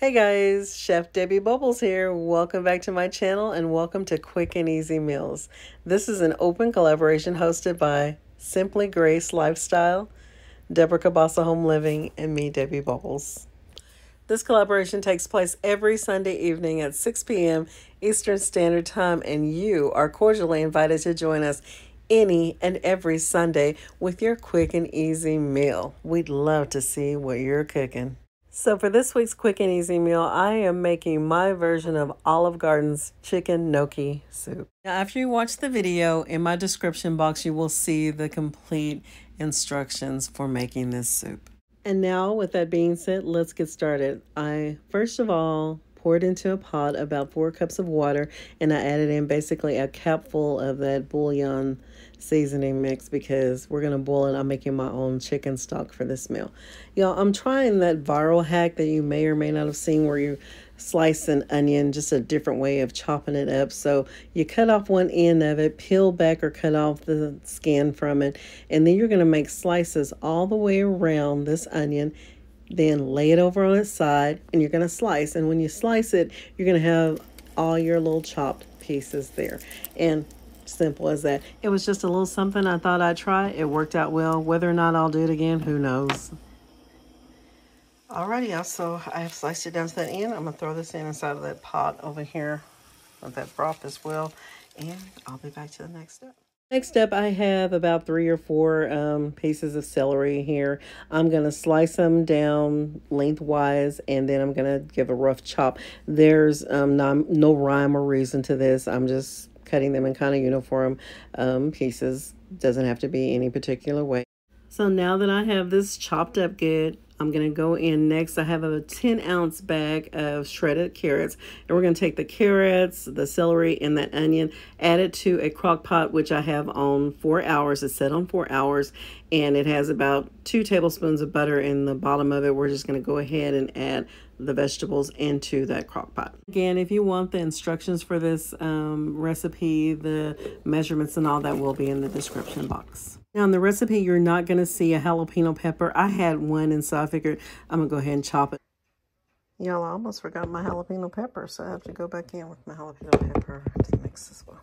Hey guys, Chef Debbie Bubbles here. Welcome back to my channel and welcome to Quick and Easy Meals. This is an open collaboration hosted by Simply Grace Lifestyle, Deborah Cabasa Home Living, and me, Debbie Bubbles. This collaboration takes place every Sunday evening at 6 p.m. Eastern Standard Time, and you are cordially invited to join us any and every Sunday with your quick and easy meal. We'd love to see what you're cooking. So for this week's quick and easy meal, I am making my version of Olive Garden's chicken gnocchi soup. Now, after you watch the video, in my description box, you will see the complete instructions for making this soup. And now, with that being said, let's get started. I, first of all, poured into a pot about 4 cups of water, and I added in basically a cupful of that bouillon seasoning mix because we're going to boil it. I'm making my own chicken stock for this meal. Y'all, I'm trying that viral hack that you may or may not have seen where you slice an onion, just a different way of chopping it up. So you cut off one end of it, peel back or cut off the skin from it, and then you're going to make slices all the way around this onion. Then lay it over on its side and you're going to slice. And when you slice it, you're going to have all your little chopped pieces there. And simple as that. It was just a little something I thought I'd try. It worked out well. Whether or not I'll do it again, who knows. Alrighty, y'all. So I have sliced it down to that end. I'm going to throw this inside of that pot over here with that broth as well. And I'll be back to the next step. Next up, I have about 3 or 4 pieces of celery here. I'm going to slice them down lengthwise, and then I'm going to give a rough chop. There's no rhyme or reason to this. I'm just cutting them in kind of uniform pieces. Doesn't have to be any particular way. So now that I have this chopped up good, I'm going to go in next. I have a 10-ounce bag of shredded carrots. And we're going to take the carrots, the celery, and that onion, add it to a crock pot, which I have on 4 hours. It's set on 4 hours. And it has about 2 tablespoons of butter in the bottom of it. We're just going to go ahead and add the vegetables into that crock pot. Again, if you want the instructions for this recipe, the measurements and all that will be in the description box. Now in the recipe, you're not going to see a jalapeno pepper. I had one, and so I figured I'm going to go ahead and chop it. Y'all, I almost forgot my jalapeno pepper, so I have to go back in with my jalapeno pepper to mix this well.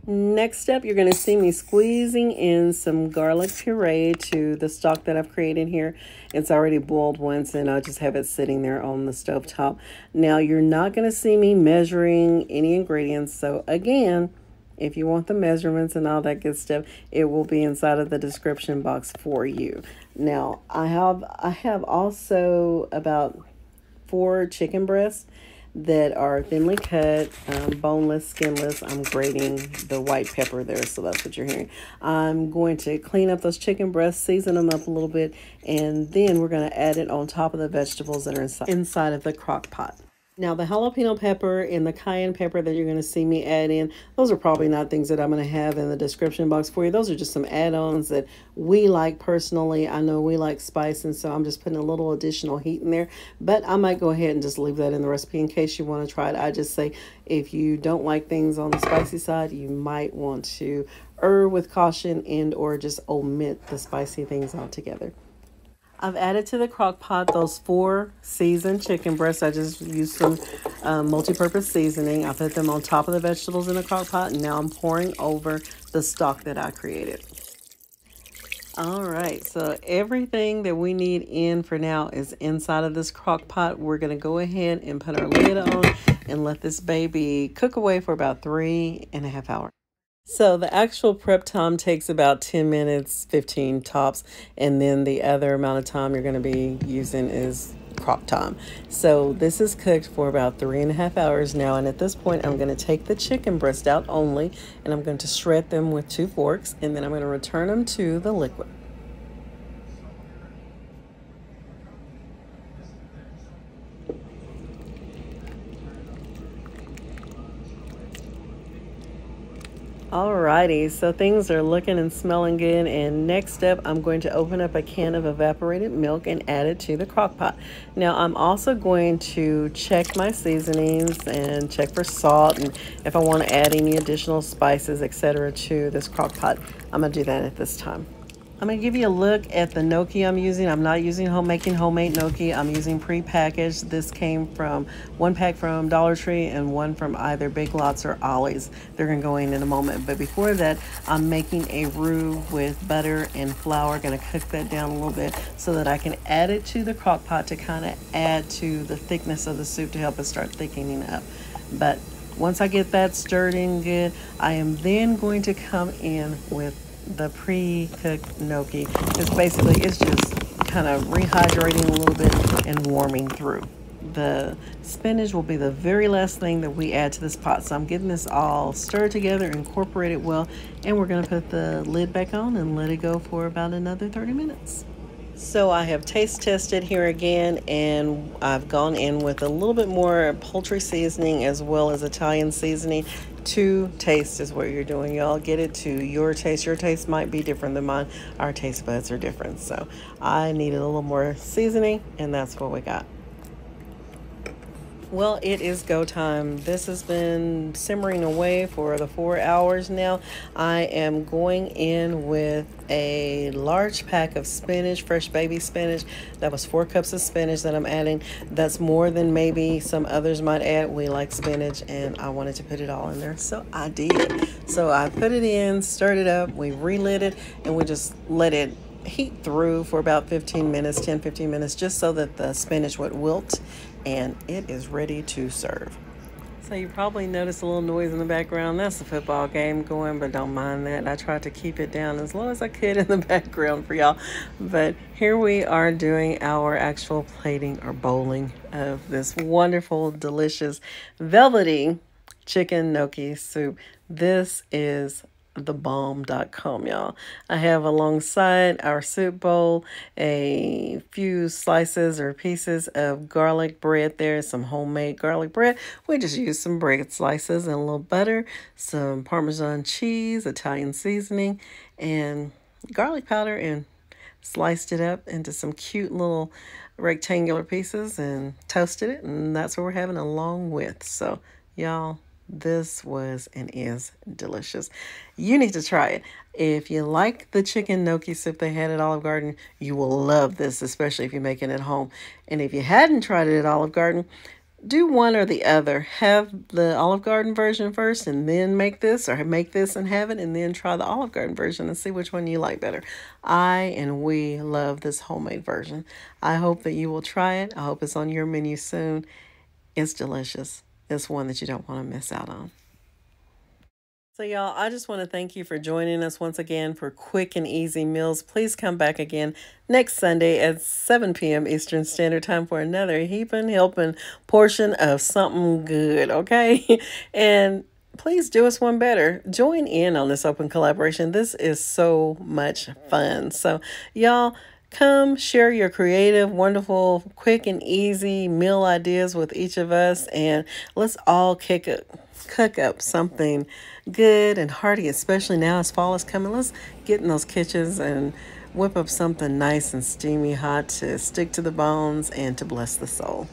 Next up, you're going to see me squeezing in some garlic puree to the stock that I've created here. It's already boiled once, and I'll just have it sitting there on the stove top. Now, you're not going to see me measuring any ingredients, so again, if you want the measurements and all that good stuff, it will be inside of the description box for you. Now, I have also about 4 chicken breasts that are thinly cut, boneless, skinless. I'm grating the white pepper there, so that's what you're hearing. I'm going to clean up those chicken breasts, season them up a little bit, and then we're going to add it on top of the vegetables that are inside of the crock pot. Now, the jalapeno pepper and the cayenne pepper that you're going to see me add in, those are probably not things that I'm going to have in the description box for you. Those are just some add-ons that we like personally. I know we like spice, and so I'm just putting a little additional heat in there. But I might go ahead and just leave that in the recipe in case you want to try it. I just say if you don't like things on the spicy side, you might want to err with caution and or just omit the spicy things altogether. I've added to the crock pot those 4 seasoned chicken breasts. I just used some multi-purpose seasoning. I put them on top of the vegetables in the crock pot, and now I'm pouring over the stock that I created. All right, so everything that we need in for now is inside of this crock pot. We're going to go ahead and put our lid on and let this baby cook away for about 3.5 hours. So the actual prep time takes about 10 minutes, 15 tops, and then the other amount of time you're going to be using is crock time. So this is cooked for about 3.5 hours now, and at this point I'm going to take the chicken breast out only, and I'm going to shred them with 2 forks, and then I'm going to return them to the liquid. Alrighty, so things are looking and smelling good, and next up I'm going to open up a can of evaporated milk and add it to the crock pot. Now I'm also going to check my seasonings and check for salt, and if I want to add any additional spices, etc. to this crock pot, I'm going to do that at this time. I'm going to give you a look at the gnocchi I'm using. I'm not using homemade gnocchi. I'm using pre-packaged. This came from one pack from Dollar Tree and one from either Big Lots or Ollie's. They're going to go in a moment. But before that, I'm making a roux with butter and flour. Going to cook that down a little bit so that I can add it to the crock pot to kind of add to the thickness of the soup to help it start thickening up. But once I get that stirred in good, I am then going to come in with the pre-cooked gnocchi, because basically it's just kind of rehydrating a little bit and warming through. The spinach will be the very last thing that we add to this pot. So I'm getting this all stirred together, incorporate it well, and we're going to put the lid back on and let it go for about another 30 minutes. So I have taste tested here again, and I've gone in with a little bit more poultry seasoning as well as Italian seasoning. To taste is what you're doing, y'all. Get it to your taste. Your taste might be different than mine. Our taste buds are different. So I needed a little more seasoning, and that's what we got. Well, it is go time. This has been simmering away for the 4 hours now. I am going in with a large pack of spinach, fresh baby spinach. That was 4 cups of spinach that I'm adding. That's more than maybe some others might add. We like spinach, and I wanted to put it all in there, so I did. So I put it in, stirred it up, we relit it, and we just let it heat through for about 15 minutes, 10-15 minutes, just so that the spinach would wilt, and it is ready to serve. So you probably noticed a little noise in the background. That's the football game going, but don't mind that. I tried to keep it down as low as I could in the background for y'all. But here we are doing our actual plating or bowling of this wonderful, delicious, velvety chicken gnocchi soup. This is thebomb.com, y'all. I have alongside our soup bowl a few slices or pieces of garlic bread. There's some homemade garlic bread. We just used some bread slices and a little butter, some Parmesan cheese, Italian seasoning, and garlic powder, and sliced it up into some cute little rectangular pieces and toasted it, and that's what we're having along with. So y'all, this was and is delicious. You need to try it. If you like the chicken gnocchi soup they had at Olive Garden, you will love this, especially if you're making it at home. And if you hadn't tried it at Olive Garden, do one or the other. Have the Olive Garden version first and then make this, or make this and have it, and then try the Olive Garden version and see which one you like better. I and we love this homemade version. I hope that you will try it. I hope it's on your menu soon. It's delicious. It's one that you don't want to miss out on. So y'all, I just want to thank you for joining us once again for quick and easy meals. Please come back again next Sunday at 7 p.m. Eastern Standard Time for another heaping, helping portion of something good, okay? And please do us one better. Join in on this open collaboration. This is so much fun. So y'all, come share your creative, wonderful, quick and easy meal ideas with each of us, and let's all cook up something good and hearty, especially now as fall is coming. Let's get in those kitchens and whip up something nice and steamy hot to stick to the bones and to bless the soul.